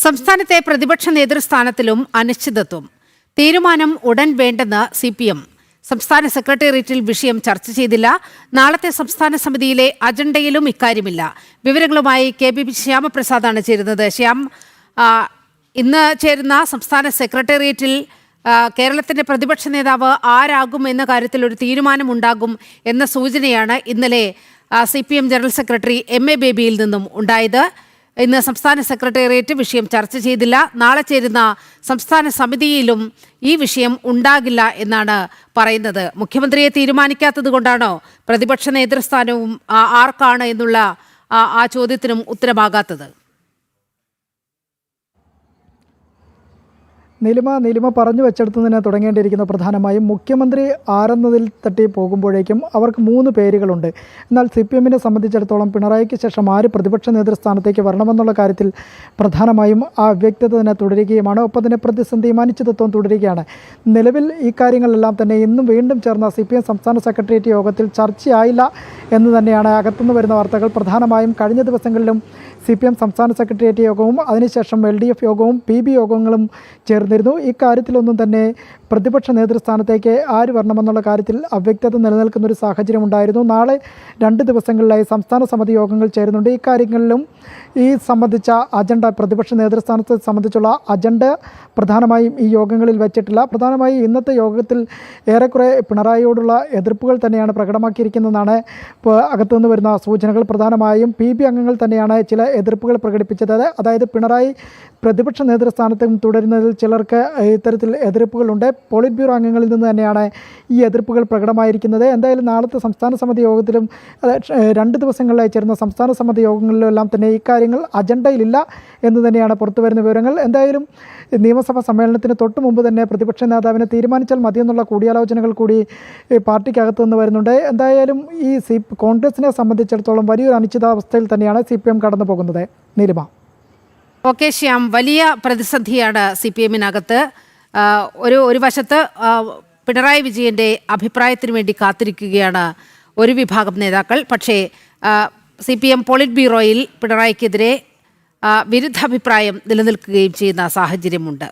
സംസ്ഥാനത്തെ പ്രതിപക്ഷ നേതൃസ്ഥാനത്തിലും അനിശ്ചിതത്വം. തീരുമാനം ഉടൻ വേണ്ടെന്ന് CPM. സംസ്ഥാന സെക്രട്ടേറിയറ്റിൽ വിഷയം ചർച്ച ചെയ്തില്ല. നാളത്തെ സംസ്ഥാന സമിതിയിലെ അജണ്ടയിലും ഇക്കാര്യമില്ല. വിവരങ്ങളുമായി KBP ശ്യാമപ്രസാദാണ് ചേരുന്നത്. ശ്യാം, ഇന്ന് ചേരുന്ന സംസ്ഥാന സെക്രട്ടേറിയറ്റിൽ കേരളത്തിന്റെ പ്രതിപക്ഷ നേതാവ് ആരാകും എന്ന കാര്യത്തിൽ ഒരു തീരുമാനമുണ്ടാകും എന്ന സൂചനയാണ് ഇന്നലെ CPM ജനറൽ സെക്രട്ടറി MA ബേബിയിൽ നിന്നും ഉണ്ടായത്. ഇന്ന് സംസ്ഥാന സെക്രട്ടേറിയറ്റ് വിഷയം ചർച്ച ചെയ്തില്ല. നാളെ ചേരുന്ന സംസ്ഥാന സമിതിയിലും ഈ വിഷയം ഉണ്ടാകില്ല എന്നാണ് പറയുന്നത്. മുഖ്യമന്ത്രിയെ തീരുമാനിക്കാത്തത് കൊണ്ടാണോ പ്രതിപക്ഷ നേതൃസ്ഥാനവും ആർക്കാണ് എന്നുള്ള ആ ചോദ്യത്തിനും ഉത്തരമാകാത്തത്? നീലിമ പറഞ്ഞു വെച്ചെടുത്ത് തന്നെ തുടങ്ങേണ്ടിയിരിക്കുന്ന പ്രധാനമായും മുഖ്യമന്ത്രി ആരെന്നതിൽ തട്ടി പോകുമ്പോഴേക്കും അവർക്ക് 3 പേരുകളുണ്ട്. എന്നാൽ CPMനെ സംബന്ധിച്ചിടത്തോളം പിണറായിക്ക് ശേഷം ആര് പ്രതിപക്ഷ നേതൃസ്ഥാനത്തേക്ക് വരണമെന്നുള്ള കാര്യത്തിൽ പ്രധാനമായും ആ അവ്യക്തത തന്നെ തുടരുകയുമാണ്. ഒപ്പം തന്നെ പ്രതിസന്ധിയും അനിശ്ചിതത്വം തുടരുകയാണ്. നിലവിൽ ഈ കാര്യങ്ങളെല്ലാം തന്നെ ഇന്നും വീണ്ടും ചേർന്ന CPM സംസ്ഥാന സെക്രട്ടേറിയറ്റ് യോഗത്തിൽ ചർച്ചയായില്ല എന്ന് തന്നെയാണ് അകത്തുനിന്ന് വരുന്ന വാർത്തകൾ. പ്രധാനമായും കഴിഞ്ഞ ദിവസങ്ങളിലും CPM സംസ്ഥാന സെക്രട്ടേറിയറ്റ് യോഗവും അതിനുശേഷം LDF യോഗവും PB യോഗങ്ങളും ചേർന്നിരുന്നു. ഈ കാര്യത്തിലൊന്നും തന്നെ പ്രതിപക്ഷ നേതൃസ്ഥാനത്തേക്ക് ആര് വരണമെന്നുള്ള കാര്യത്തിൽ അവ്യക്തത നിലനിൽക്കുന്നൊരു സാഹചര്യം ഉണ്ടായിരുന്നു. നാളെ 2 ദിവസങ്ങളിലായി സംസ്ഥാന സമിതി യോഗങ്ങൾ ചേരുന്നുണ്ട്. ഈ കാര്യങ്ങളിലും ഈ സംബന്ധിച്ച അജണ്ട, പ്രതിപക്ഷ നേതൃസ്ഥാനത്തെ സംബന്ധിച്ചുള്ള അജണ്ട പ്രധാനമായും ഈ യോഗങ്ങളിൽ വെച്ചിട്ടില്ല. പ്രധാനമായും ഇന്നത്തെ യോഗത്തിൽ ഏറെക്കുറെ പിണറായിയോടുള്ള എതിർപ്പുകൾ തന്നെയാണ് പ്രകടമാക്കിയിരിക്കുന്നതെന്നാണ് ഇപ്പോൾ അകത്തുനിന്ന് വരുന്ന സൂചനകൾ. പ്രധാനമായും PB അംഗങ്ങൾ തന്നെയാണ് ചില എതിർപ്പുകൾ പ്രകടിപ്പിച്ചത്. അതായത് പിണറായി പ്രതിപക്ഷ നേതൃസ്ഥാനത്തും തുടരുന്നതിൽ ചിലർക്ക് ഇത്തരത്തിൽ എതിർപ്പുകളുണ്ട്. പോളിറ്റ് ബ്യൂറോ അംഗങ്ങളിൽ നിന്ന് തന്നെയാണ് ഈ എതിർപ്പുകൾ പ്രകടമായിരിക്കുന്നത്. എന്തായാലും നാളത്തെ സംസ്ഥാന സമിതി യോഗത്തിലും 2 ദിവസങ്ങളിലായി ചേരുന്ന സംസ്ഥാന സമിതി യോഗങ്ങളിലും എല്ലാം തന്നെ ഇക്കാര്യങ്ങൾ അജണ്ടയിലില്ല എന്ന് തന്നെയാണ് പുറത്തു വരുന്ന വിവരങ്ങൾ. എന്തായാലും നിയമസഭാ സമ്മേളനത്തിന് തൊട്ട് മുമ്പ് തന്നെ പ്രതിപക്ഷ നേതാവിനെ തീരുമാനിച്ചാൽ മതിയെന്നുള്ള കൂടിയാലോചനകൾ കൂടി പാർട്ടിക്കകത്തു നിന്ന് വരുന്നുണ്ട്. എന്തായാലും ഈ കോൺഗ്രസിനെ സംബന്ധിച്ചിടത്തോളം വലിയൊരു അനിശ്ചിതാവസ്ഥയിൽ തന്നെയാണ് CPM കടന്നു പോകുന്നത്. നീലിമ. ഓക്കെ ശ്യാം, വലിയ പ്രതിസന്ധിയാണ് CPMനകത്ത്. ഒരു വശത്ത് പിണറായി വിജയന്റെ അഭിപ്രായത്തിന് വേണ്ടി കാത്തിരിക്കുകയാണ് ഒരു വിഭാഗം നേതാക്കൾ. പക്ഷേ CPM പോളിറ്റ് ബ്യൂറോയിൽ പിണറായിക്കെതിരെ വിരുദ്ധാഭിപ്രായം നിലനിൽക്കുകയും ചെയ്യുന്ന സാഹചര്യമുണ്ട്.